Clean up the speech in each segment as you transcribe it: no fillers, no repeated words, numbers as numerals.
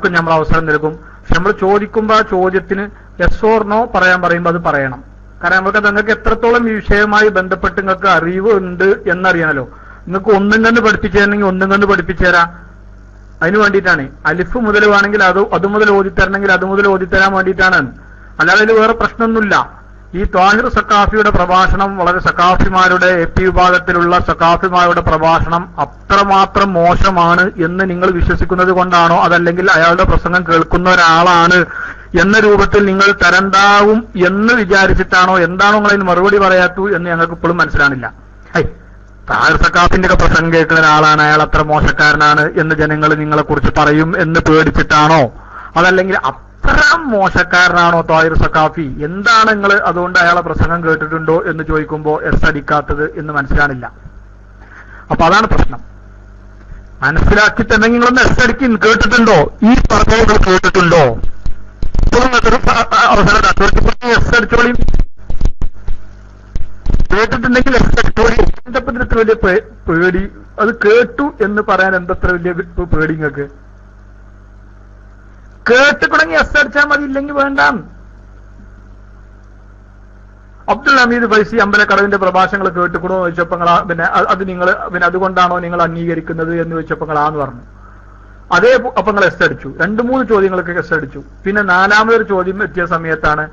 എല്ലാവർക്കും നമ്മൾ അവസരം നൽകും. പക്ഷെ നമ്മൾ ചോദിക്കുമ്പോൾ ആ ചോദ്യത്തിന് യെസ് ഓർ നോ പറയാൻ പറയുമ്പോൾ അത് പറയണം. കാരണം നമുക്ക് നിങ്ങൾക്ക് എത്രത്തോളം ഈ വിഷയവുമായി ബന്ധപ്പെട്ട് നിങ്ങൾക്ക് അറിവ് ഉണ്ട് എന്നറിയാമല്ലോ. നിങ്ങൾക്ക് ഒന്നും കണ്ട് പഠിപ്പിച്ചു തരണമെങ്കിൽ ഒന്നും കണ്ട് പഠിപ്പിച്ചു തരാം. അതിന് വേണ്ടിയിട്ടാണ്. അലിഫ് മുതൽ വേണമെങ്കിൽ അത് മുതൽ ഓതിത്തരണമെങ്കിൽ അത് മുതൽ ഓതിത്തരാൻ വേണ്ടിയിട്ടാണ്. അല്ലാതെ അതിൽ വേറെ പ്രശ്നമൊന്നുമില്ല. ഈ ത്വാഹിർ സഖാഫിയുടെ പ്രഭാഷണം വളരെ സഖാഫിമാരുടെ AP വിഭാഗത്തിലുള്ള സഖാഫിമാരുടെ പ്രഭാഷണം അത്രമാത്രം മോശമാണ് എന്ന് നിങ്ങൾ വിശ്വസിക്കുന്നത് കൊണ്ടാണോ, അതല്ലെങ്കിൽ അയാളുടെ പ്രസംഗം കേൾക്കുന്ന ഒരാളാണ് എന്ന രൂപത്തിൽ നിങ്ങൾ തരണ്ടാവും എന്ന് വിചാരിച്ചിട്ടാണോ, എന്താണോ നിങ്ങളതിന് മറുപടി പറയാത്തു എന്ന് ഞങ്ങൾക്ക് ഇപ്പോഴും മനസ്സിലാണില്ല. ത്വാഹിർ സഖാഫിന്റെ ഒക്കെ പ്രസംഗം കേൾക്കുന്ന ഒരാളാണ്, അയാൾ അത്ര മോശക്കാരനാണ് എന്ന് ജനങ്ങൾ നിങ്ങളെ കുറിച്ച് പറയും എന്ന് പേടിച്ചിട്ടാണോ, അതല്ലെങ്കിൽ അത്ര മോശക്കാരനാണോ ത്വാഹിർ സഖാഫി, എന്താണ് നിങ്ങൾ അതുകൊണ്ട് അയാളെ പ്രസംഗം കേട്ടിട്ടുണ്ടോ എന്ന് ചോദിക്കുമ്പോൾ എസ് അടിക്കാത്തത് എന്ന് മനസ്സിലാണില്ല. അപ്പൊ അതാണ് പ്രശ്നം. മനസ്സിലാക്കി തന്നെ നിങ്ങളൊന്ന് എസ് അടിക്ക് കേട്ടിട്ടുണ്ടോ, ഈ പറഞ്ഞത് കേട്ടിട്ടുണ്ടോ, അവസരം എസ് അടിച്ചോളിയും. കേട്ടിട്ടുണ്ടെങ്കിൽ എസ് അടിച്ചോളി. എന്തപ്പോ ഇത്ര വലിയ പേടി? അത് കേട്ടു എന്ന് പറയാൻ എന്തത്ര വലിയ പേടി നിങ്ങൾക്ക്? കേട്ടുകൊണ്ടെങ്കിൽ എസ് അടിച്ചാൽ മതി, ഇല്ലെങ്കിൽ വേണ്ട. അബ്ദുൽ ഹമീദ് ഫൈസി അമ്പലക്കടവിന്റെ പ്രഭാഷണങ്ങൾ കേട്ടുകൂടോ എന്ന് ചോദിച്ചപ്പോ പിന്നെ അത് നിങ്ങൾ പിന്നെ അതുകൊണ്ടാണോ നിങ്ങൾ അംഗീകരിക്കുന്നത് എന്ന് ചോദിച്ചപ്പോ ആന്ന് പറഞ്ഞു. അതേ അപ്പൊ നിങ്ങൾ എസ് അടിച്ചു. 2-3 ചോദ്യങ്ങൾക്ക് എസ് അടിച്ചു. പിന്നെ 4ാമതൊരു ചോദ്യം എത്തിയ സമയത്താണ്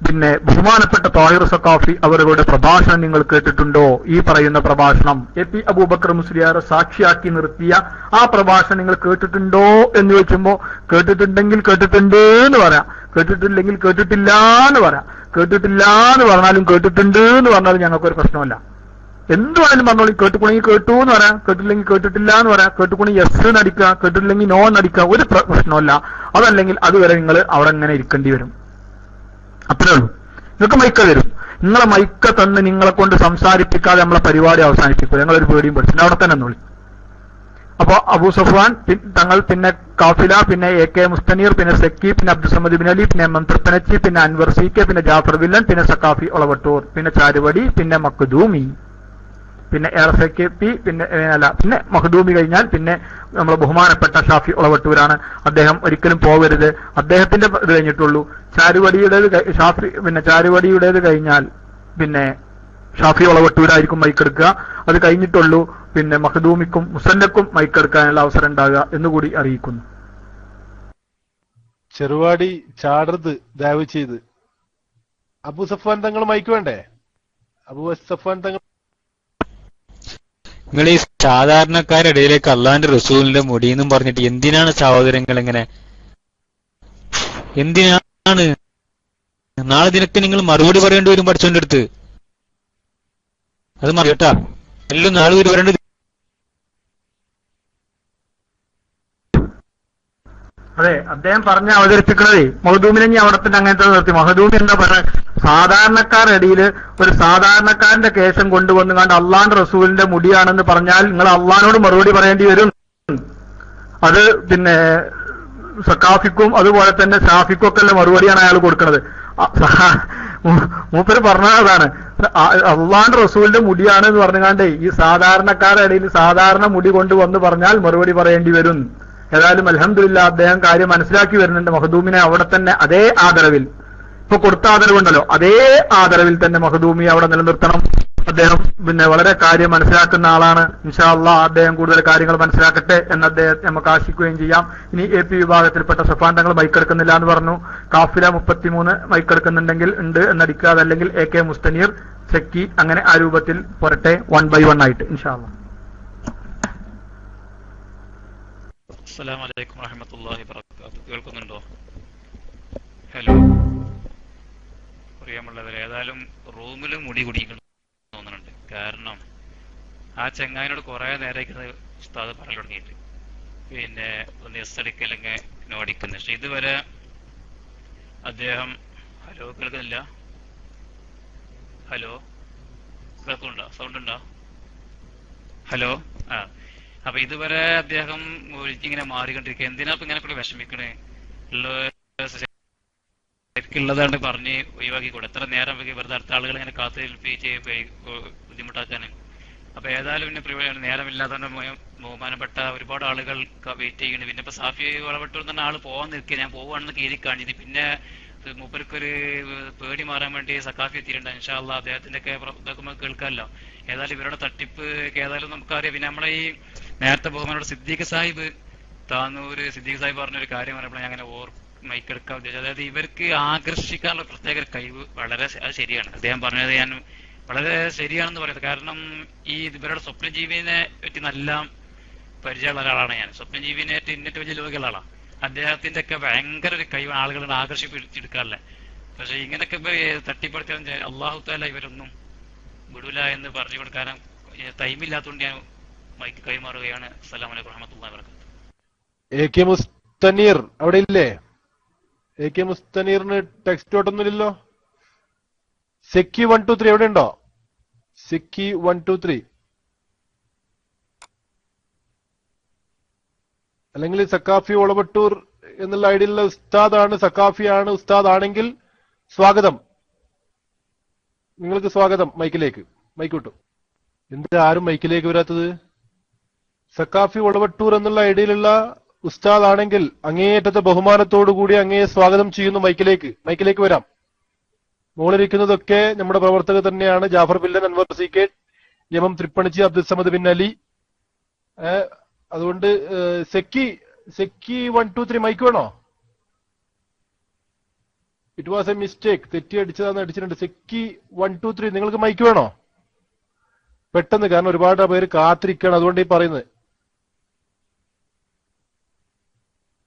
പിന്നെ ബഹുമാനപ്പെട്ട ത്വാഹിർ സഖാഫി അവരുടെ പ്രഭാഷണം നിങ്ങൾ കേട്ടിട്ടുണ്ടോ, ഈ പറയുന്ന പ്രഭാഷണം AP അബൂബക്കർ മുസ്ലിയാർ സാക്ഷിയാക്കി നിർത്തിയ ആ പ്രഭാഷണം നിങ്ങൾ കേട്ടിട്ടുണ്ടോ എന്ന് ചോദിക്കുമ്പോ കേട്ടിട്ടുണ്ടെങ്കിൽ കേട്ടിട്ടുണ്ട് എന്ന് പറയാം, കേട്ടിട്ടില്ലെങ്കിൽ കേട്ടിട്ടില്ല എന്ന് പറയാം. കേട്ടിട്ടില്ല എന്ന് പറഞ്ഞാലും കേട്ടിട്ടുണ്ട് എന്ന് പറഞ്ഞാലും ഞങ്ങൾക്കൊരു പ്രശ്നമല്ല. എന്ത് വേണമെങ്കിലും പറഞ്ഞോളൂ. കേട്ടുകൊണെങ്കിൽ കേട്ടു എന്ന് പറയാം, കേട്ടില്ലെങ്കിൽ കേട്ടിട്ടില്ല എന്ന് പറയാം, കേട്ടുകൊണെങ്കിൽ യെസ് നടിക്കുക, കേട്ടിട്ടില്ലെങ്കിൽ നോ നടിക്കുക, ഒരു പ്രശ്നമല്ല. അതല്ലെങ്കിൽ അതുവരെ നിങ്ങൾ അവിടെ ഇങ്ങനെ ഇരിക്കേണ്ടി വരും. അത്രേ ഉള്ളൂ. നിങ്ങൾക്ക് മൈക്ക തരും. നിങ്ങളെ മൈക്ക തന്ന് നിങ്ങളെ കൊണ്ട് സംസാരിപ്പിക്കാതെ നമ്മളെ പരിപാടി അവസാനിപ്പിക്കും. ഞങ്ങളൊരു പേടിയും പഠിച്ചിട്ട് അവിടെ തന്നെ എന്നോളി. അപ്പൊ അബൂ സഫ്വാൻ തങ്ങൾ, പിന്നെ കാഫില, പിന്നെ AK മുസ്തനീർ, പിന്നെ സെക്കി, പിന്നെ അബ്ദുസമദ് ബിൻ അലി, പിന്നെ മന്ത്രപ്പനച്ചി, പിന്നെ അൻവർ CK, പിന്നെ ജാഫർ വില്ലൻ, പിന്നെ സഖാഫി ഒളവട്ടൂർ, പിന്നെ ചാരുവടി, പിന്നെ മഖ്ദൂമി, പിന്നെ RFKP, പിന്നെ മഖ്ദൂമി കഴിഞ്ഞാൽ പിന്നെ നമ്മളെ ബഹുമാനപ്പെട്ട ഷാഫി ഒളവട്ടൂരാണ്. അദ്ദേഹം ഒരിക്കലും പോകരുത്. അദ്ദേഹത്തിന്റെ ഇത് കഴിഞ്ഞിട്ടുള്ളൂ. ചാരുവടിയുടേത് കഴിഞ്ഞാൽ പിന്നെ ഷാഫി ഒളവട്ടൂരായിരിക്കും മൈക്കെടുക്കുക. അത് കഴിഞ്ഞിട്ടുള്ളൂ പിന്നെ മഖ്ദൂമിക്കും മുസന്നക്കും മൈക്കെടുക്കാനുള്ള അവസരം ഉണ്ടാകുക എന്നുകൂടി അറിയിക്കുന്നു. ചെറുവാടി ചാടരുത് ദയവ് ചെയ്ത്. അബൂ സഫ്വാൻ തങ്ങൾ മൈക്ക് വേണ്ടേ? അബൂ സഫ്വാൻ തങ്ങൾ, നിങ്ങൾ ഈ സാധാരണക്കാരുടെ ഇടയിലേക്ക് അള്ളാന്റെ റസൂലിന്റെ മുടിയെന്നും പറഞ്ഞിട്ട് എന്തിനാണ് സഹോദരങ്ങൾ ഇങ്ങനെ? എന്തിനാണ്? നാളെ ദിനക്ക് നിങ്ങൾ മറുപടി പറയേണ്ടി വരും പഠിച്ചോന്റെ അടുത്ത്. അത് മറിയട്ടാ, എല്ലാം നാളെ ഒരു വരേണ്ടത്. അതെ, അദ്ദേഹം പറഞ്ഞ് അവതരിപ്പിക്കണതേ മഖ്ദൂമിനെ ഞാൻ അവിടെ തന്നെ അങ്ങനത്തെ നിർത്തി. മഖ്ദൂമി എന്താ പറയുക, സാധാരണക്കാരുടെ ഇടയിൽ ഒരു സാധാരണക്കാരന്റെ കേശം കൊണ്ടുവന്നു കണ്ട് അള്ളാന്റെ റസൂലിന്റെ മുടിയാണെന്ന് പറഞ്ഞാൽ നിങ്ങൾ അള്ളഹാനോട് മറുപടി പറയേണ്ടി വരും. അത് പിന്നെ സഖാഫിക്കും അതുപോലെ തന്നെ ഷാഫിക്കും ഒക്കെ ഉള്ള മറുപടിയാണ് അയാൾ കൊടുക്കുന്നത്. മൂപ്പര് പറഞ്ഞതാണ് അള്ളാന്റെ റസൂലിന്റെ മുടിയാണ് എന്ന് പറഞ്ഞുകാണ്ടേ ഈ സാധാരണക്കാരുടെ ഇടയിൽ സാധാരണ മുടി കൊണ്ടുവന്ന് പറഞ്ഞാൽ മറുപടി പറയേണ്ടി വരും. ഏതായാലും അൽഹംദുലില്ലാ അദ്ദേഹം കാര്യം മനസ്സിലാക്കി വരുന്നുണ്ട്. മഖ്ദൂമിനെ അവിടെ തന്നെ അതേ ആദരവിൽ, ഇപ്പൊ കൊടുത്ത ആദരവുണ്ടല്ലോ, അതേ ആദരവിൽ തന്നെ മഖ്ദൂമിയെ അവിടെ നിലനിർത്തണം. അദ്ദേഹം പിന്നെ വളരെ കാര്യം മനസ്സിലാക്കുന്ന ആളാണ്. ഇൻഷാ അല്ലാഹ് അദ്ദേഹം കൂടുതൽ കാര്യങ്ങൾ മനസ്സിലാക്കട്ടെ എന്ന് അദ്ദേഹം നമുക്ക് ആശിക്കുകയും ചെയ്യാം. ഇനി AP വിഭാഗത്തിൽപ്പെട്ട സഫാൻ തങ്ങൾ മൈക്കെടുക്കുന്നില്ല എന്ന് പറഞ്ഞു. കാഫില 33 മൈക്കെടുക്കുന്നുണ്ടെങ്കിൽ ഉണ്ട് എന്നടിക്കുക, അതല്ലെങ്കിൽ AK മുസ്തനീർ, സെക്കി, അങ്ങനെ ആ രൂപത്തിൽ പോരട്ടെ 1 by 1 ആയിട്ട് ഇൻഷാ അല്ലാഹ്. അസ്സലാമു അലൈക്കും വറഹ്മത്തുള്ളാഹി വബറകാതുഹു. കേൾക്കുന്നുണ്ടോ? ഹലോ, പ്രിയമുള്ളവരെ, ഏതായാലും റൂമിൽ മുടി കുടിക്കണം തോന്നുന്നുണ്ട്. കാരണം ആ ചെങ്ങായിനോട് കുറെ നേരേക്ക് ഉസ്താദ് പറഞ്ഞു തുടങ്ങിയിട്ട് പിന്നെ ഒന്ന് എസ് അടിക്കല്ലെങ്കിൽ നോ അടിക്കുന്നു. പക്ഷെ ഇതുവരെ അദ്ദേഹം ഹലോ കേൾക്കുന്നില്ല. ഹലോ കേൾക്കുന്നുണ്ടോ? സൗണ്ട് ഉണ്ടോ? ഹലോ. അപ്പൊ ഇതുവരെ അദ്ദേഹം ഇങ്ങനെ മാറിക്കൊണ്ടിരിക്കുക. എന്തിനാ ഇപ്പൊ ഇങ്ങനെ വിഷമിക്കണേ? ശരിക്കുള്ളതാണ് പറഞ്ഞ് ഒഴിവാക്കിക്കൂടെ? എത്ര നേരം വെറുതെ അടുത്ത ആളുകൾ ഇങ്ങനെ കാത്തു ബുദ്ധിമുട്ടാക്കാന്. അപ്പൊ ഏതായാലും പിന്നെ നേരമില്ലാതെ ബഹുമാനപ്പെട്ട ഒരുപാട് ആളുകൾ വെയിറ്റ് ചെയ്യുന്നുണ്ട്. പിന്നെ ഇപ്പൊ സാഫി വളവട്ടൂർ തന്നെ ആള് പോകാൻ നിൽക്കുക, ഞാൻ പോവാണെന്ന് കീരി കാണിച്ചത്. പിന്നെ മൂപ്പർക്കൊരു പേടി മാറാൻ വേണ്ടി സക്കാഫി എത്തിയിട്ടുണ്ട്. ഇൻഷാ അള്ളാ അദ്ദേഹത്തിന്റെ ഒക്കെ ഇതൊക്കെ നമുക്ക് കേൾക്കാമല്ലോ. ഏതായാലും ഇവരുടെ തട്ടിപ്പ് ഏതായാലും നമുക്കറിയാം. പിന്നെ നമ്മളെ ഈ നേരത്തെ ബഹുമാനോട് സിദ്ദീഖ് സാഹിബ് താന്നൂര് സിദ്ദീഖ് സാഹിബ് പറഞ്ഞൊരു കാര്യം പറഞ്ഞപ്പോൾ ഞാൻ അങ്ങനെ മൈക്കെടുക്കാൻ ഉദ്ദേശിച്ചത്, അതായത് ഇവർക്ക് ആകർഷിക്കാനുള്ള പ്രത്യേക കഴിവ് വളരെ അത് ശരിയാണ്. അദ്ദേഹം പറഞ്ഞത് ഞാൻ വളരെ ശരിയാണെന്ന് പറയുന്നത്. കാരണം ഈ ഇവരുടെ സ്വപ്നജീവിനെ പറ്റി നല്ല പരിചയമുള്ള ഒരാളാണ് ഞാൻ. സ്വപ്നജീവിനെ ഇന്നിട്ട് വലിയ ലോകിയുള്ള ആളാണ്. അദ്ദേഹത്തിന്റെ ഒക്കെ ഭയങ്കര ഒരു കഴിവാണ്, ആളുകളെ ആകർഷിപ്പിച്ചെടുക്കാറില്ല. പക്ഷെ ഇങ്ങനെയൊക്കെ തട്ടിപ്പെടുത്തിയാൽ അള്ളാഹു താല ഇവരൊന്നും വിടൂല എന്ന് പറഞ്ഞു കൊടുക്കാനും ടൈമില്ലാത്തതുകൊണ്ട് ഞാൻ മൈക്ക് കൈമാറുകയാണ്. അസ്സലാമു അലൈക്കും വറഹ്മത്തുള്ളാഹി വബറകാതുഹു. AK മുസ്തനീർ അവിടെ ഇല്ലേ? AK മുസ്തനീറിന് text ഓട്ടൊന്നുമില്ലല്ലോ. സെക്കി 123 എവിടെ ഉണ്ടോ? സെക്കി 123 അല്ലെങ്കിൽ സക്കാഫി ഒളവട്ടൂർ എന്നുള്ള ഐഡിയുള്ള ഉസ്താദാണ്, സക്കാഫിയാണ്. ഉസ്താദ് ആണെങ്കിൽ സ്വാഗതം, നിങ്ങൾക്ക് സ്വാഗതം മൈക്കിലേക്ക്. മൈക്ക് വിട്ടു. എന്ത് ആരും മൈക്കിലേക്ക് വരാത്തത്? സക്കാഫി ഒളവട്ടൂർ എന്നുള്ള ഐഡിയിലുള്ള ഉസ്താദ് ആണെങ്കിൽ അങ്ങേയറ്റത്തെ ബഹുമാനത്തോടു കൂടി അങ്ങയെ സ്വാഗതം ചെയ്യുന്നു മൈക്കിലേക്ക് വരാം. മുകളിലിരിക്കുന്നതൊക്കെ നമ്മുടെ പ്രവർത്തകർ തന്നെയാണ്. ജാഫർ ബില്ലൻ, അൻവർ CK, യമം തൃപ്പണിച്ചി, അബ്ദുൽ സമദ് ബിൻ അലി. അതുകൊണ്ട് സെക്കി 123 മൈക്ക് വേണോ? ഇറ്റ് വാസ് എ മിസ്റ്റേക്ക്, തെറ്റി അടിച്ചിട്ടുണ്ട്. സെക്കി 123 നിങ്ങൾക്ക് മൈക്ക് വേണോ പെട്ടെന്ന്? കാരണം ഒരുപാട് പേര് കാത്തിരിക്കണം, അതുകൊണ്ട് ഈ പറയുന്നത്.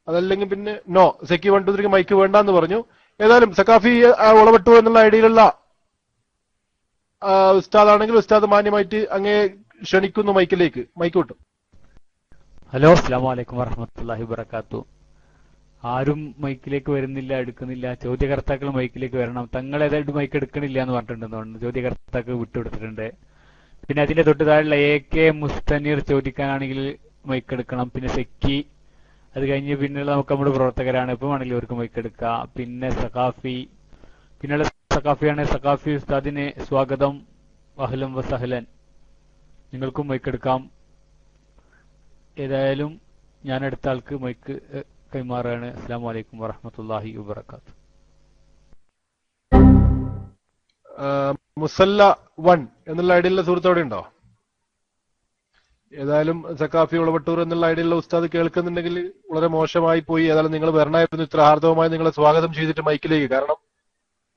അതല്ലെങ്കിൽ പിന്നെ നോ, സെക്കി 123 മൈക്ക് വേണ്ടെന്ന് പറഞ്ഞു. ഏതായാലും സക്കാഫി ഒളവട്ടൂർ എന്നുള്ള ഐഡിയിലുള്ള ഉസ്താദ് ആണെങ്കിൽ ഉസ്താദ് മാന്യമായിട്ട് അങ്ങേ ക്ഷണിക്കുന്നു മൈക്കിലേക്ക്. മൈക്ക് വിട്ടു. ഹലോ, അസ്സലാമു അലൈക്കും വറഹ്മത്തുള്ളാഹി വബറകാതുഹു. ആരും മൈക്കിലേക്ക് വരുന്നില്ല, എടുക്കുന്നില്ല. ചോദ്യകർത്താക്കൾ മൈക്കിലേക്ക് വരണം. തങ്ങൾ ഏതായിട്ട് മൈക്ക് എടുക്കണില്ല എന്ന് പറഞ്ഞിട്ടുണ്ടെന്ന് ചോദ്യകർത്താക്കൾ വിട്ടുകൊടുത്തിട്ടുണ്ട്. പിന്നെ അതിന്റെ തൊട്ട് താഴെയുള്ള AK മുസ്തനീർ ചോദിക്കാനാണെങ്കിൽ മൈക്ക് എടുക്കണം. പിന്നെ സെക്കി, അത് കഴിഞ്ഞ് പിന്നെയുള്ള നമുക്ക് നമ്മുടെ പ്രവർത്തകരാണ്, ഇപ്പം ആണെങ്കിൽ അവർക്ക് മൈക്ക് എടുക്കാം. പിന്നെ സഖാഫി, പിന്നെയുള്ള സഖാഫിയാണ്. സഖാഫി ഉസ്താദിന് സ്വാഗതം, അഹ്ലൻ വസഹ്ലൻ. നിങ്ങൾക്കും മൈക്ക് എടുക്കാം. ഏതായാലും ഞാൻ അടുത്ത ആൾക്ക് മൈക്ക് കൈമാറുകയാണ്. അസ്സലാമു അലൈക്കും വറഹ്മത്തുള്ളാഹി വബറകാതുഹു. മുസല്ല 1 എന്നുള്ള ഐഡിയുള്ള സുഹൃത്ത് അവിടെ ഉണ്ടോ? ഏതായാലും സക്കാഫി ഒളവട്ടൂർ എന്നുള്ള ഐഡിയുള്ള ഉസ്താദ് കേൾക്കുന്നുണ്ടെങ്കിൽ വളരെ മോശമായി പോയി. ഏതായാലും നിങ്ങൾ വരണമായിരുന്നു. ഇത്ര ഹാർദവമായി നിങ്ങളെ സ്വാഗതം ചെയ്തിട്ട് മൈക്കിലേക്ക്. കാരണം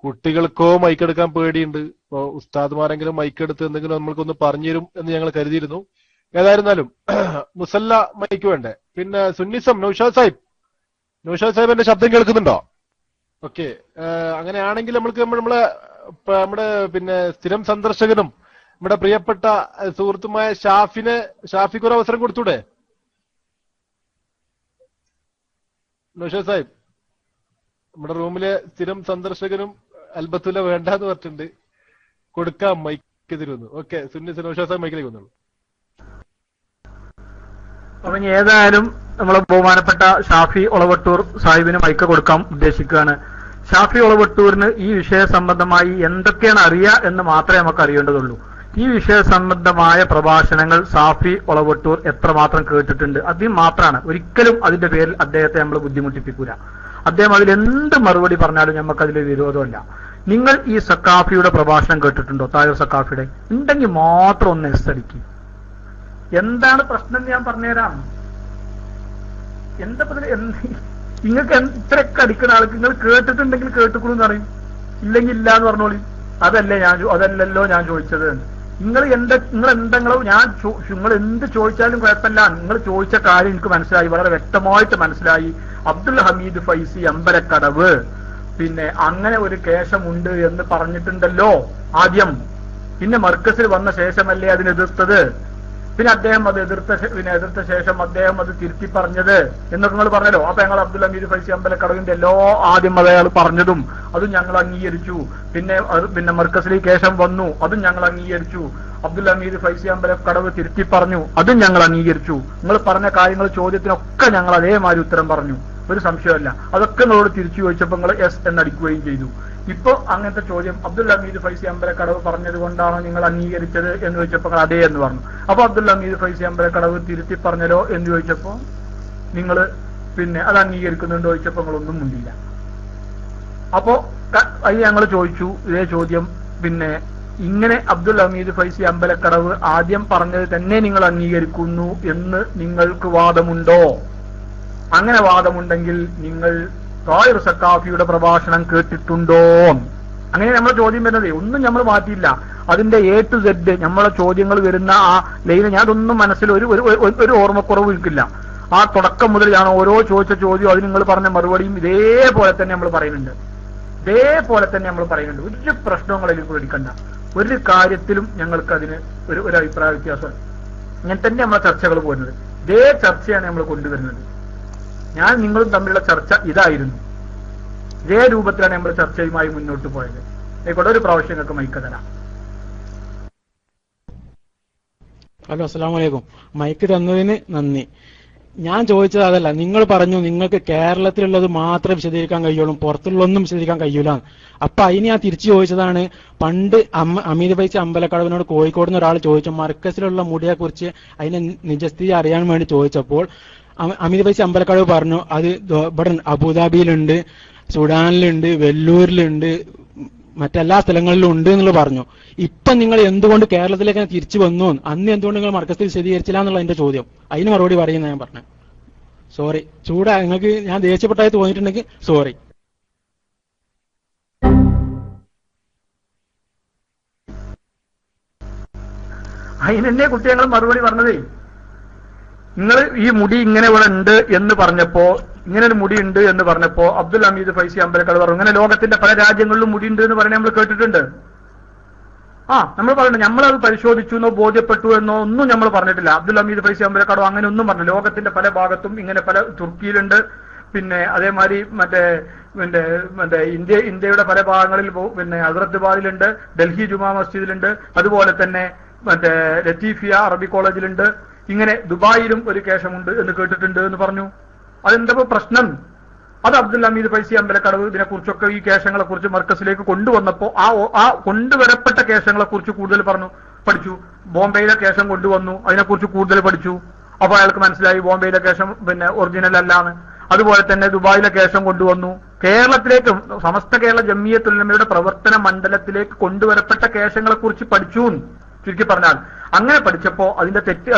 കുട്ടികൾക്കോ മൈക്ക് എടുക്കാൻ പേടിയുണ്ട്. ഇപ്പോ ഉസ്താദ്മാരെങ്കിലും മൈക്ക് എടുത്ത് എന്തെങ്കിലും നമ്മൾക്കൊന്ന് പറഞ്ഞു തരും എന്ന് ഞങ്ങൾ കരുതിയിരുന്നു. ഏതായിരുന്നാലും മുസല്ല മൈക്ക് വേണ്ടേ? പിന്നെ സുന്നിസം നൗഷാദ് സാഹിബ് എന്റെ ശബ്ദം കേൾക്കുന്നുണ്ടോ? ഓക്കെ, അങ്ങനെയാണെങ്കിൽ നമ്മൾക്ക് നമ്മുടെ പിന്നെ സ്ഥിരം സന്ദർശകനും നമ്മുടെ പ്രിയപ്പെട്ട സുഹൃത്തുമായ ഷാഫിക്ക് ഒരു അവസരം കൊടുത്തൂടെ? നൗഷാദ് സാഹിബ് നമ്മുടെ റൂമിലെ സ്ഥിരം സന്ദർശകനും അൽബത്തുല വേണ്ടെന്ന് പറഞ്ഞിട്ടുണ്ട്. കൊടുക്കാം, മൈക്ക് തരുന്നു. ഓക്കെ, സുന്നിസം നൗഷാദ് സാഹിബ് മൈക്കിലേക്ക് വന്നോളൂ. അപ്പൊ ഇനി ഏതായാലും നമ്മളെ ബഹുമാനപ്പെട്ട ഷാഫി ഒളവട്ടൂർ സാഹിബിന് മൈക്ക് കൊടുക്കാൻ ഉദ്ദേശിക്കുകയാണ്. ഷാഫി ഒളവട്ടൂരിന് ഈ വിഷയ സംബന്ധമായി എന്തൊക്കെയാണ് അറിയുക എന്ന് മാത്രമേ നമുക്ക് അറിയേണ്ടതുള്ളൂ. ഈ വിഷയ സംബന്ധമായ പ്രഭാഷണങ്ങൾ ഷാഫി ഒളവട്ടൂർ എത്രമാത്രം കേട്ടിട്ടുണ്ട് അതിന് മാത്രമാണ്. ഒരിക്കലും അതിന്റെ പേരിൽ അദ്ദേഹത്തെ നമ്മൾ ബുദ്ധിമുട്ടിപ്പിക്കൂല. അദ്ദേഹം അതിൽ എന്ത് മറുപടി പറഞ്ഞാലും നമുക്കതിൽ വിരോധമല്ല. നിങ്ങൾ ഈ സക്കാഫിയുടെ പ്രഭാഷണം കേട്ടിട്ടുണ്ടോ? തായൂർ സക്കാഫിയുടെ ഉണ്ടെങ്കിൽ മാത്രം ഒന്ന് എസ്തടിക്കും. എന്താണ് പ്രശ്നം ഞാൻ പറഞ്ഞുതരാം. എന്താ നിങ്ങൾക്ക് ഇത്രയൊക്കെ അടിക്കുന്ന ആൾക്ക് നിങ്ങൾ കേട്ടിട്ടുണ്ടെങ്കിൽ കേട്ടുക്കുള്ളൂ പറയും, ഇല്ലെങ്കിൽ ഇല്ല എന്ന് പറഞ്ഞോളി. അതല്ലല്ലോ ഞാൻ ചോദിച്ചത്. നിങ്ങൾ എന്തെങ്കിലും നിങ്ങൾ എന്ത് ചോദിച്ചാലും കുഴപ്പമില്ല. നിങ്ങൾ ചോദിച്ച കാര്യം എനിക്ക് മനസ്സിലായി, വളരെ വ്യക്തമായിട്ട് മനസ്സിലായി. അബ്ദുൽ ഹമീദ് ഫൈസി അമ്പലക്കടവ് പിന്നെ അങ്ങനെ ഒരു കേശമുണ്ട് എന്ന് പറഞ്ഞിട്ടുണ്ടല്ലോ ആദ്യം. പിന്നെ മർക്കസിൽ വന്ന ശേഷമല്ലേ അതിനെതിർത്തത്. പിന്നെ അദ്ദേഹം അത് എതിർത്ത ശേഷം അദ്ദേഹം അത് തിരുത്തി പറഞ്ഞത് എന്നൊക്കെ നിങ്ങൾ പറഞ്ഞല്ലോ. അപ്പൊ ഞങ്ങൾ അബ്ദുൽ ഹമീദ് ഫൈസി അമ്പലക്കടവിന്റെ ആദ്യം അയാൾ പറഞ്ഞതും അതും ഞങ്ങൾ അംഗീകരിച്ചു. പിന്നെ മർക്കസിലേക്ക് ശേഷം വന്നു, അതും ഞങ്ങൾ അംഗീകരിച്ചു. അബ്ദുൽ ഹമീദ് ഫൈസി അമ്പലക്കടവ് തിരുത്തി പറഞ്ഞു, അതും ഞങ്ങൾ അംഗീകരിച്ചു. നിങ്ങൾ പറഞ്ഞ കാര്യങ്ങൾ ചോദ്യത്തിനൊക്കെ ഞങ്ങൾ അതേമാതിരി ഉത്തരം പറഞ്ഞു, ഒരു സംശയമല്ല. അതൊക്കെ നിങ്ങളോട് തിരിച്ചു ചോദിച്ചപ്പോൾ നിങ്ങൾ എസ് എന്നടിക്കുകയും ചെയ്തു. ഇപ്പൊ അങ്ങനത്തെ ചോദ്യം അബ്ദുൽ ഹമീദ് ഫൈസി അമ്പലക്കടവ് പറഞ്ഞത് കൊണ്ടാണോ നിങ്ങൾ അംഗീകരിച്ചത് എന്ന് ചോദിച്ചപ്പോൾ അതേ എന്ന് പറഞ്ഞു. അപ്പൊ അബ്ദുൽ ഹമീദ് ഫൈസി അമ്പലക്കടവ് തിരുത്തി പറഞ്ഞല്ലോ എന്ന് ചോദിച്ചപ്പോ നിങ്ങൾ പിന്നെ അത് അംഗീകരിക്കുന്നുണ്ടോ ചോദിച്ചപ്പോ നിങ്ങളൊന്നും മുണ്ടില്ല. അപ്പോ അത് ഞങ്ങൾ ചോദിച്ചു ഇതേ ചോദ്യം, പിന്നെ ഇങ്ങനെ അബ്ദുൽ ഹമീദ് ഫൈസി അമ്പലക്കടവ് ആദ്യം പറഞ്ഞത് തന്നെ നിങ്ങൾ അംഗീകരിക്കുന്നു എന്ന് നിങ്ങൾക്ക് വാദമുണ്ടോ? അങ്ങനെ വാദമുണ്ടെങ്കിൽ നിങ്ങൾ ത്വാഹിർ സഖാഫിയുടെ പ്രഭാഷണം കേട്ടിട്ടുണ്ടോ? അങ്ങനെ നമ്മളെ ചോദ്യം വരുന്നത് ഒന്നും നമ്മൾ മാറ്റിയില്ല. അതിന്റെ A to Z നമ്മളെ ചോദ്യങ്ങൾ വരുന്ന ആ ലൈന് ഞാൻ അതൊന്നും മനസ്സിൽ ഒരു ഓർമ്മക്കുറവ് ഇരിക്കില്ല. ആ തുടക്കം മുതൽ ഞാൻ ഓരോ ചോദിച്ച ചോദ്യം അതിന് നിങ്ങൾ പറഞ്ഞ മറുപടിയും ഇതേപോലെ തന്നെ നമ്മൾ പറയുന്നുണ്ട്. ഒരു പ്രശ്നങ്ങളും പേടിക്കണ്ട. ഒരു കാര്യത്തിലും ഞങ്ങൾക്ക് അതിന് ഒരു അഭിപ്രായ വ്യത്യാസം. ഇങ്ങനെ തന്നെ നമ്മളെ ചർച്ചകൾ പോകുന്നത്. ഇതേ ചർച്ചയാണ് നമ്മൾ കൊണ്ടുവരുന്നത്. ഞാൻ നിങ്ങളും തമ്മിലുള്ള ചർച്ച ഇതായിരുന്നു. ഇതേ രൂപത്തിലാണ് നമ്മൾ ചർച്ചയുമായി മുന്നോട്ട് പോയത്. ആയിക്കോട്ടെ, ഒരു പ്രാവശ്യം നിങ്ങൾക്ക് മൈക്ക് തരാം. ഹലോ, അസ്സലാമു അലൈക്കും. മൈക്ക് തന്നതിന് നന്ദി. ഞാൻ ചോദിച്ചത് അതല്ല, നിങ്ങൾ പറഞ്ഞു നിങ്ങൾക്ക് കേരളത്തിലുള്ളത് മാത്രമേ വിശദീകരിക്കാൻ കഴിയുള്ളൂ, പുറത്തുള്ളൊന്നും വിശദീകരിക്കാൻ കഴിയൂല. അപ്പൊ അതിന് ഞാൻ തിരിച്ചു ചോദിച്ചതാണ്, പണ്ട് അമീദ് ഫൈസി അമ്പലക്കടവിനോട് കോഴിക്കോട് നിന്ന് ഒരാൾ ചോദിച്ചു മർക്കസിലുള്ള മുടിയെ കുറിച്ച് അതിന്റെ നിജസ്ഥിതി അറിയാൻ വേണ്ടി ചോദിച്ചപ്പോൾ അമീദ് ഫൈസി അമ്പലക്കടവ് പറഞ്ഞു അത് ഇവിടെ അബുദാബിയിലുണ്ട്, സുഡാനിലുണ്ട്, വെല്ലൂരിലുണ്ട്, മറ്റെല്ലാ സ്ഥലങ്ങളിലും ഉണ്ട് എന്നുള്ളത് പറഞ്ഞു. ഇപ്പൊ നിങ്ങൾ എന്തുകൊണ്ട് കേരളത്തിലേക്ക് തിരിച്ചു വന്നു, അന്ന് എന്തുകൊണ്ട് നിങ്ങൾ മർക്കസിൽ വിശദീകരിച്ചില്ല എന്നുള്ള എന്റെ ചോദ്യം. അതിന് മറുപടി പറയുന്ന ഞാൻ പറഞ്ഞു. സോറി, നിങ്ങൾക്ക് ഞാൻ ദേഷ്യപ്പെട്ടായി തോന്നിയിട്ടുണ്ടെങ്കിൽ സോറി. അതിനെന്നെ കുട്ടികൾ മറുപടി പറഞ്ഞതേ, നിങ്ങൾ ഈ മുടി ഇങ്ങനെ ഇവിടെ ഉണ്ട് എന്ന് പറഞ്ഞപ്പോ, ഇങ്ങനെ ഒരു മുടി ഉണ്ട് എന്ന് പറഞ്ഞപ്പോ അബ്ദുൽ ഹമീദ് ഫൈസി അമ്പലക്കടവ് പറഞ്ഞു ഇങ്ങനെ ലോകത്തിന്റെ പല രാജ്യങ്ങളിലും മുടി ഉണ്ട് എന്ന് പറഞ്ഞ് നമ്മൾ കേട്ടിട്ടുണ്ട്. നമ്മൾ പറഞ്ഞു നമ്മളത് പരിശോധിച്ചു എന്നോ ബോധ്യപ്പെട്ടു എന്നോ ഒന്നും നമ്മൾ പറഞ്ഞിട്ടില്ല. അബ്ദുൽ ഹമീദ് ഫൈസി അമ്പലക്കടവ് അങ്ങനെ ഒന്നും പറഞ്ഞു. ലോകത്തിന്റെ പല ഭാഗത്തും ഇങ്ങനെ പല തുർക്കിയിലുണ്ട്, പിന്നെ അതേമാതിരി മറ്റേ ഇന്ത്യയുടെ പല ഭാഗങ്ങളിൽ പിന്നെ ഹസ്രത്ബാദിലുണ്ട്, ഡൽഹി ജുമാ മസ്ജിദിലുണ്ട്, അതുപോലെ തന്നെ മറ്റേ ലത്തീഫിയ അറബി കോളേജിലുണ്ട്, ഇങ്ങനെ ദുബായിലും ഒരു കേശമുണ്ട് എന്ന് കേട്ടിട്ടുണ്ട് എന്ന് പറഞ്ഞു. അതെന്താ പ്രശ്നം? അത് അബ്ദുൽ ഹമീദ് ഫൈസി അമ്പലക്കടവ് ഇതിനെക്കുറിച്ചൊക്കെ ഈ കേശങ്ങളെ കുറിച്ച് മർക്കസിലേക്ക് കൊണ്ടുവന്നപ്പോ ആ കൊണ്ടുവരപ്പെട്ട കേശങ്ങളെ കുറിച്ച് കൂടുതൽ പഠിച്ചു. ബോംബെയിലെ കേശം കൊണ്ടുവന്നു, അതിനെക്കുറിച്ച് കൂടുതൽ പഠിച്ചു. അപ്പൊ അയാൾക്ക് മനസ്സിലായി ബോംബെയിലെ കേശം പിന്നെ ഒറിജിനൽ അല്ലാന്ന്. അതുപോലെ തന്നെ ദുബായിലെ കേശം കൊണ്ടുവന്നു. കേരളത്തിലേക്ക് സമസ്ത കേരള ജംഇയ്യത്തുൽ ഉലമയുടെ പ്രവർത്തന മണ്ഡലത്തിലേക്ക് കൊണ്ടുവരപ്പെട്ട കേശങ്ങളെ കുറിച്ച് പഠിച്ചു. ചുരുക്കി പറഞ്ഞാൽ അങ്ങനെ പഠിച്ചപ്പോ അതിന്റെ തെറ്റ്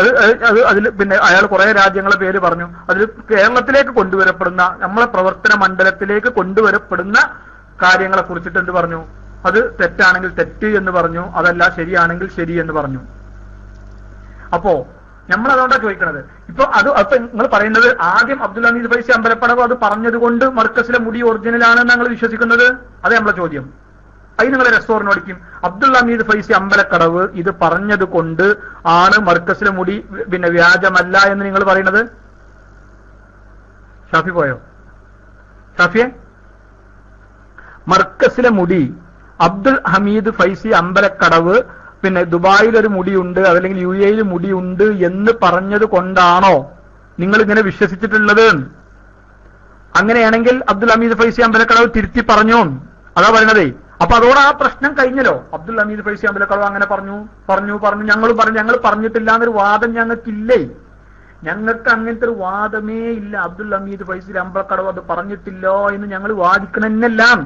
അതിൽ പിന്നെ അയാൾ കുറെ രാജ്യങ്ങളെ പേര് പറഞ്ഞു. അതിൽ കേരളത്തിലേക്ക് കൊണ്ടുവരപ്പെടുന്ന നമ്മളെ പ്രവർത്തന മണ്ഡലത്തിലേക്ക് കൊണ്ടുവരപ്പെടുന്ന കാര്യങ്ങളെ കുറിച്ചിട്ട് എന്ത് പറഞ്ഞു? അത് തെറ്റാണെങ്കിൽ തെറ്റ് എന്ന് പറഞ്ഞു, അതല്ല ശരിയാണെങ്കിൽ ശരി എന്ന് പറഞ്ഞു. അപ്പോ നമ്മൾ അതുകൊണ്ടാണ് ചോദിക്കണത്. ഇപ്പൊ നിങ്ങൾ പറയുന്നത് ആദ്യം അബ്ദുൽ ഹമീദ് ഫൈസി അമ്പലക്കടവ് അത് പറഞ്ഞത് കൊണ്ട് മർക്കസിലെ മുടി ഒറിജിനലാണെന്ന് ഞങ്ങൾ വിശ്വസിക്കുന്നത്? അതേ നമ്മളെ ചോദ്യം. അത് നിങ്ങൾ റെസ്റ്റോറന്റിനോടിക്കും അബ്ദുൽ ഹമീദ് ഫൈസി അമ്പലക്കടവ് ഇത് പറഞ്ഞത് കൊണ്ട് ആണ് മർക്കസിലെ മുടി പിന്നെ വ്യാജമല്ല എന്ന് നിങ്ങൾ പറയുന്നത്? ഷാഫി പോയോ? ഷാഫിയെ, മർക്കസിലെ മുടി അബ്ദുൽ ഹമീദ് ഫൈസി അമ്പലക്കടവ് പിന്നെ ദുബായിലൊരു മുടിയുണ്ട് അതല്ലെങ്കിൽ UAE മുടിയുണ്ട് എന്ന് പറഞ്ഞത് കൊണ്ടാണോ നിങ്ങൾ ഇങ്ങനെ വിശ്വസിച്ചിട്ടുള്ളത്? അങ്ങനെയാണെങ്കിൽ അബ്ദുൽ ഹമീദ് ഫൈസി അമ്പലക്കടവ് തിരുത്തി പറഞ്ഞോ? അതാ പറയണതേ. അപ്പൊ അതോടെ ആ പ്രശ്നം കഴിഞ്ഞല്ലോ. അബ്ദുൽ ഹമീദ് ഫൈസി അമ്പലക്കടവ് അങ്ങനെ പറഞ്ഞു ഞങ്ങൾ പറഞ്ഞിട്ടില്ല എന്നൊരു വാദം ഞങ്ങൾക്കില്ലേ? ഞങ്ങൾക്ക് അങ്ങനത്തെ ഒരു വാദമേ ഇല്ല. അബ്ദുൽ ഹമീദ് ഫൈസി അമ്പലക്കടവ് അത് പറഞ്ഞിട്ടില്ലോ എന്ന് ഞങ്ങൾ വാദിക്കണമെന്നെല്ലാം.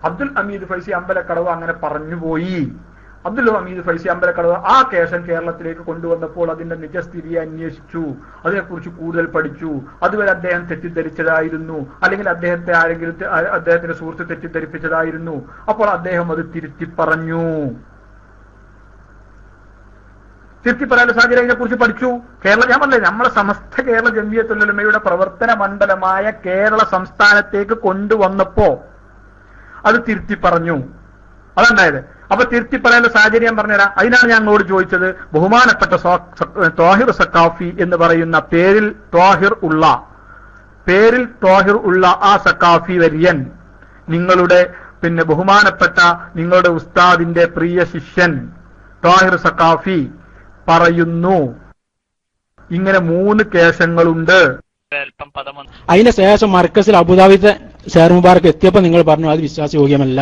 അബ്ദുൽ ഹമീദ് ഫൈസി അമ്പലക്കടവ് അങ്ങനെ പറഞ്ഞുപോയി. അബ്ദുൽ ഹമീദ് ഫൈസി അമ്പലക്കടവ് ആ കേശം കേരളത്തിലേക്ക് കൊണ്ടുവന്നപ്പോൾ അതിന്റെ നിജസ്ഥിതിയെ അന്വേഷിച്ചു, അതിനെക്കുറിച്ച് കൂടുതൽ പഠിച്ചു. അതുവരെ അദ്ദേഹം തെറ്റിദ്ധരിച്ചതായിരുന്നു, അല്ലെങ്കിൽ അദ്ദേഹത്തിന്റെ സുഹൃത്ത് തെറ്റിദ്ധരിപ്പിച്ചതായിരുന്നു. അപ്പോൾ അദ്ദേഹം അത് തിരുത്തി പറഞ്ഞു. തിരുത്തി പറയാനുള്ള സാഹചര്യം അതിനെക്കുറിച്ച് പഠിച്ചു. ഞാൻ പറഞ്ഞേ, നമ്മളെ സമസ്ത കേരള ജംഇയ്യത്തുൽ ഉലമയുടെ പ്രവർത്തന മണ്ഡലമായ കേരള സംസ്ഥാനത്തേക്ക് കൊണ്ടുവന്നപ്പോ അത് തിരുത്തി പറഞ്ഞു. അതുണ്ടായത്. അപ്പൊ തിരുത്തി പറയാനുള്ള സാഹചര്യം പറഞ്ഞുതരാം. അതിനാണ് ഞാൻ അങ്ങോട്ട് ചോദിച്ചത്, ബഹുമാനപ്പെട്ട ത്വാഹിർ സഖാഫി എന്ന് പറയുന്ന പേരിൽ ത്വാഹിർ ഉള്ള ആ സഖാഫി വര്യൻ, നിങ്ങളുടെ പിന്നെ ബഹുമാനപ്പെട്ട നിങ്ങളുടെ ഉസ്താദിന്റെ പ്രിയ ശിഷ്യൻ ത്വാഹിർ സഖാഫി പറയുന്നു ഇങ്ങനെ 3 കേശങ്ങളുണ്ട്. അതിന്റെ ശേഷം മർക്കസിൽ അബുദാബിത്തെ ഷെയർ മുബാറക്ക് എത്തിയപ്പോൾ നിങ്ങൾ പറഞ്ഞു അത് വിശ്വാസയോഗ്യമല്ല.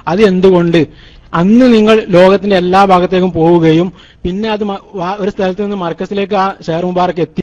അത് എന്തുകൊണ്ട്? അന്ന് നിങ്ങൾ ലോകത്തിന്റെ എല്ലാ ഭാഗത്തേക്കും പോവുകയും പിന്നെ അത് ഒരു സ്ഥലത്ത് നിന്ന് മർക്കസിലേക്ക് ആ ഷെയർ മുബാറക്ക് എത്തി